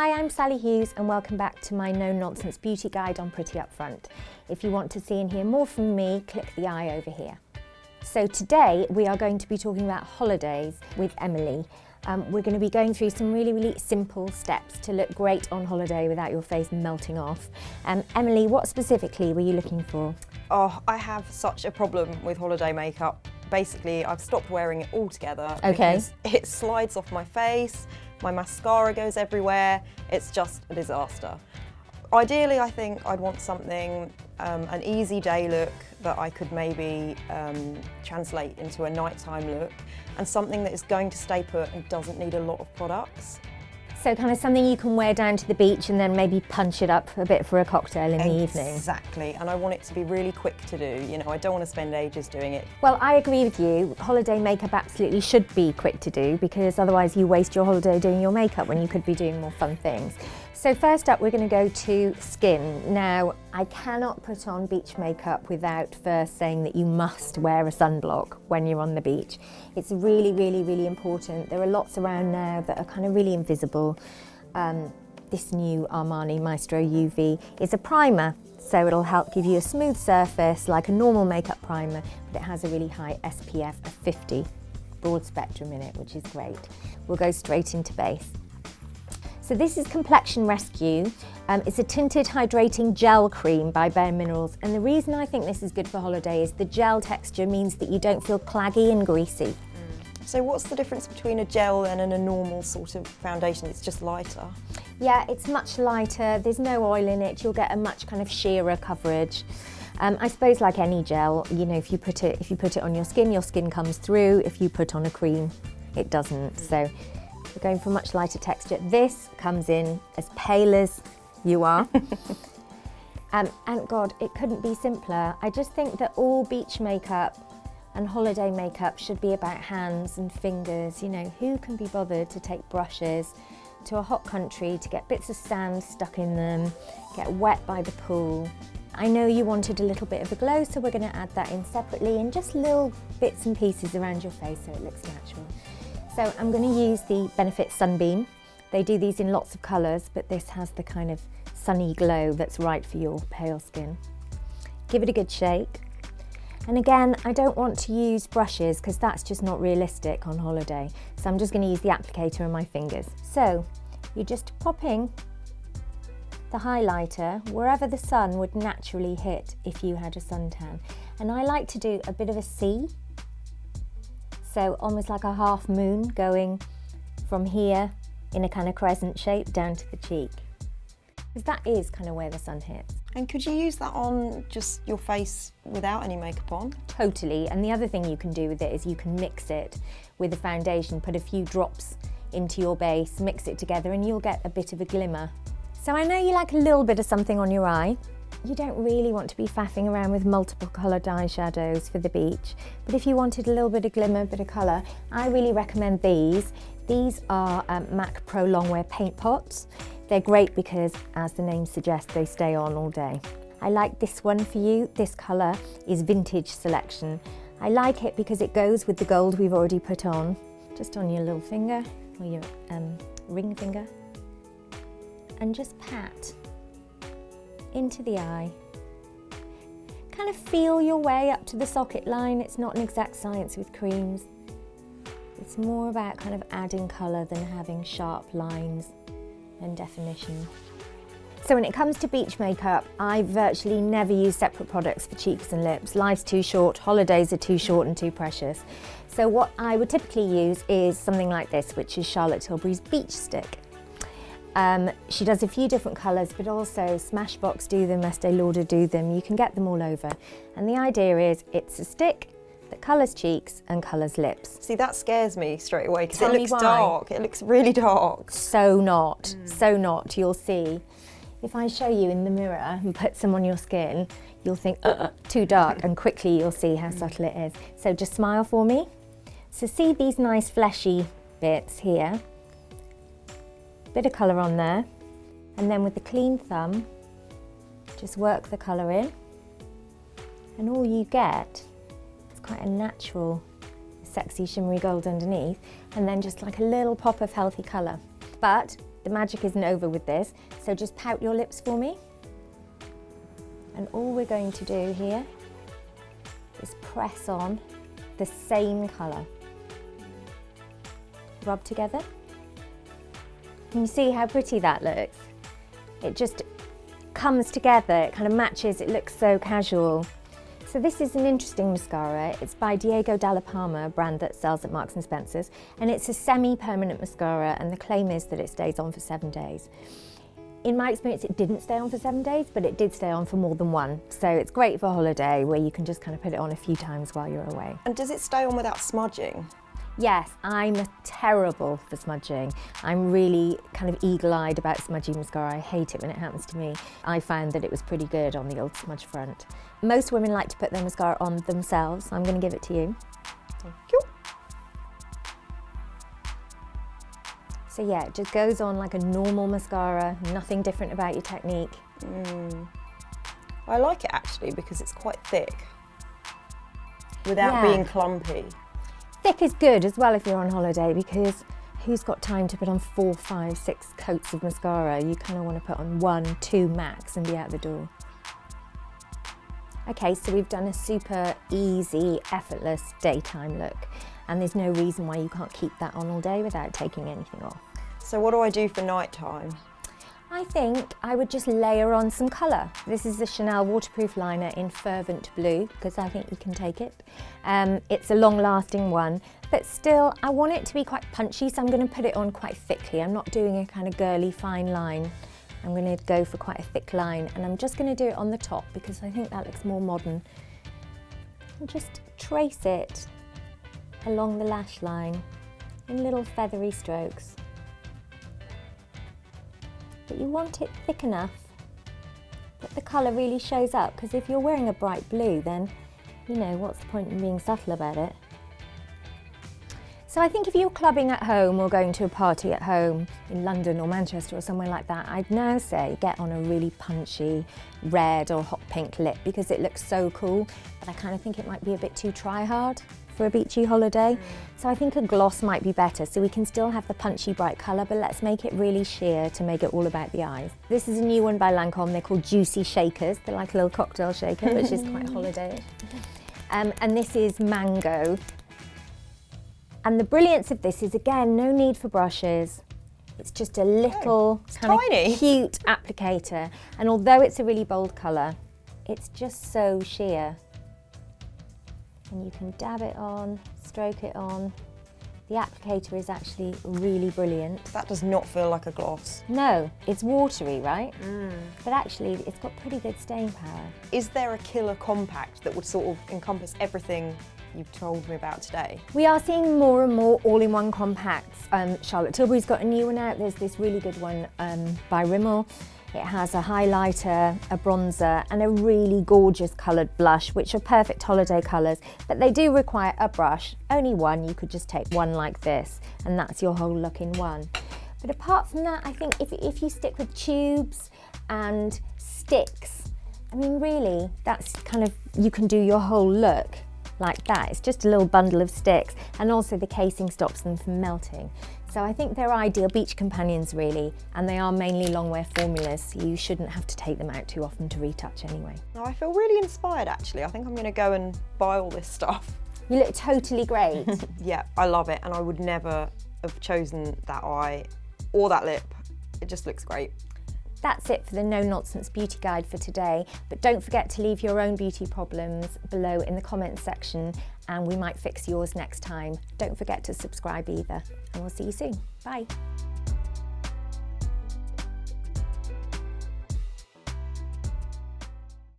Hi, I'm Sali Hughes and welcome back to my no-nonsense beauty guide on Pretty Upfront. If you want to see and hear more from me, click the eye over here. So today we are going to be talking about holidays with Emily. We're going to be going through some really simple steps to look great on holiday without your face melting off. Emily, what specifically were you looking for? Oh, I have such a problem with holiday makeup. Basically, I've stopped wearing it altogether because it slides off my face, my mascara goes everywhere, it's just a disaster. Ideally, I think I'd want something, an easy day look that I could maybe translate into a nighttime look, and something that is going to stay put and doesn't need a lot of products. So kind of something you can wear down to the beach and then maybe punch it up a bit for a cocktail in the evening. Exactly, and I want it to be really quick to do. You know, I don't want to spend ages doing it. Well, I agree with you. Holiday makeup absolutely should be quick to do because otherwise you waste your holiday doing your makeup when you could be doing more fun things. So first up, we're going to go to skin. Now, I cannot put on beach makeup without first saying that you must wear a sunblock when you're on the beach. It's really important. There are lots around now that are kind of really invisible. This new Armani Maestro UV is a primer, so it'll help give you a smooth surface like a normal makeup primer, but it has a really high SPF of 50, broad spectrum in it, which is great. We'll go straight into base. So this is Complexion Rescue. It's a tinted hydrating gel cream by Bare Minerals, and the reason I think this is good for holiday is the gel texture means that you don't feel claggy and greasy. So what's the difference between a gel and a normal sort of foundation? It's just lighter. Yeah, it's much lighter, there's no oil in it, you'll get a much kind of sheerer coverage. I suppose like any gel, you know, if you put it on your skin comes through. If you put on a cream, it doesn't. So we're going for a much lighter texture. This comes in as pale as you are. And God, it couldn't be simpler. I just think that all beach makeup and holiday makeup should be about hands and fingers. You know, who can be bothered to take brushes to a hot country to get bits of sand stuck in them, get wet by the pool. I know you wanted a little bit of a glow, so we're going to add that in separately in just little bits and pieces around your face so it looks natural. So I'm going to use the Benefit Sunbeam. They do these in lots of colours, but this has the kind of sunny glow that's right for your pale skin. Give it a good shake. And again, I don't want to use brushes because that's just not realistic on holiday. So I'm just going to use the applicator and my fingers. So you're just popping the highlighter wherever the sun would naturally hit if you had a suntan. And I like to do a bit of a C. So almost like a half moon going from here in a kind of crescent shape down to the cheek. Because that is kind of where the sun hits. And could you use that on just your face without any makeup on? Totally, and the other thing you can do with it is you can mix it with a foundation, put a few drops into your base, mix it together and you'll get a bit of a glimmer. So I know you like a little bit of something on your eye. You don't really want to be faffing around with multiple coloured eyeshadows for the beach, but if you wanted a little bit of glimmer, a bit of colour, I really recommend these. These are MAC Pro Longwear paint pots. They're great because, as the name suggests, they stay on all day. I like this one for you. This colour is Vintage Selection. I like it because it goes with the gold we've already put on, just on your little finger or your ring finger, and just pat into the eye. Kind of feel your way up to the socket line. It's not an exact science with creams. It's more about kind of adding colour than having sharp lines and definition. So when it comes to beach makeup, I virtually never use separate products for cheeks and lips. Life's too short, holidays are too short and too precious. So what I would typically use is something like this, which is Charlotte Tilbury's Beach Stick. She does a few different colours, but also Smashbox do them, Estee Lauder do them. You can get them all over. And the idea is it's a stick that colours cheeks and colours lips. See, that scares me straight away because Tell it looks me why. dark. It looks really dark. So not, you'll see. If I show you in the mirror and put some on your skin, you'll think, too dark, and quickly you'll see how subtle it is. So just smile for me. So see these nice fleshy bits here? Bit of colour on there. And then with the clean thumb, just work the colour in. And all you get is quite a natural, sexy shimmery gold underneath, and then just like a little pop of healthy colour. But the magic isn't over with this, so just pout your lips for me. And all we're going to do here is press on the same colour. Rub together. Can you see how pretty that looks? It just comes together, it kind of matches, it looks so casual. So this is an interesting mascara. It's by Diego Dalla Palma, a brand that sells at Marks & Spencer's, and it's a semi-permanent mascara, and the claim is that it stays on for 7 days. In my experience, it didn't stay on for 7 days, but it did stay on for more than one. So it's great for holiday, where you can just kind of put it on a few times while you're away. And does it stay on without smudging? Yes, I'm terrible for smudging. I'm really kind of eagle-eyed about smudgy mascara. I hate it when it happens to me. I found that it was pretty good on the old smudge front. Most women like to put their mascara on themselves. I'm going to give it to you. Thank you. So yeah, it just goes on like a normal mascara, nothing different about your technique. I like it actually because it's quite thick without being clumpy. Thick is good as well if you're on holiday, because who's got time to put on 4, 5, 6 coats of mascara? You kind of want to put on 1, 2 max and be out the door. Okay, so we've done a super easy, effortless daytime look, and there's no reason why you can't keep that on all day without taking anything off. So what do I do for nighttime? I think I would just layer on some colour. This is the Chanel waterproof liner in Fervent Blue, because I think you can take it. It's a long-lasting one, but still I want it to be quite punchy, so I'm going to put it on quite thickly. I'm not doing a kind of girly fine line. I'm going to go for quite a thick line, and I'm just going to do it on the top because I think that looks more modern. And just trace it along the lash line in little feathery strokes. But you want it thick enough that the colour really shows up, because if you're wearing a bright blue, then, you know, what's the point in being subtle about it? So I think if you're clubbing at home or going to a party at home in London or Manchester or somewhere like that, I'd now say get on a really punchy red or hot pink lip, because it looks so cool, but I kind of think it might be a bit too try-hard for a beachy holiday. So I think a gloss might be better, so we can still have the punchy bright colour, but let's make it really sheer to make it all about the eyes. This is a new one by Lancome. They're called Juicy Shakers. They're like a little cocktail shaker, which is quite holiday-ish. And this is Mango. And the brilliance of this is, again, no need for brushes. It's just a little tiny, cute applicator. And although it's a really bold colour, it's just so sheer. And you can dab it on, stroke it on. The applicator is actually really brilliant. That does not feel like a gloss. No, it's watery, right? But actually, it's got pretty good staying power. Is there a killer compact that would sort of encompass everything you've told me about today? We are seeing more and more all-in-one compacts. Charlotte Tilbury's got a new one out. There's this really good one by Rimmel. It has a highlighter, a bronzer, and a really gorgeous coloured blush, which are perfect holiday colours, but they do require a brush. Only one. You could just take one like this, and that's your whole look in one. But apart from that, I think if you stick with tubes and sticks, I mean, really, that's kind of, you can do your whole look like that. It's just a little bundle of sticks, and also the casing stops them from melting. So I think they're ideal beach companions, really, and they are mainly long-wear formulas, so you shouldn't have to take them out too often to retouch anyway. Oh, I feel really inspired, actually. I think I'm going to go and buy all this stuff. You look totally great. Yeah, I love it, and I would never have chosen that eye or that lip. It just looks great. That's it for the No Nonsense Beauty Guide for today, but don't forget to leave your own beauty problems below in the comments section, and we might fix yours next time. Don't forget to subscribe either, and we'll see you soon. Bye.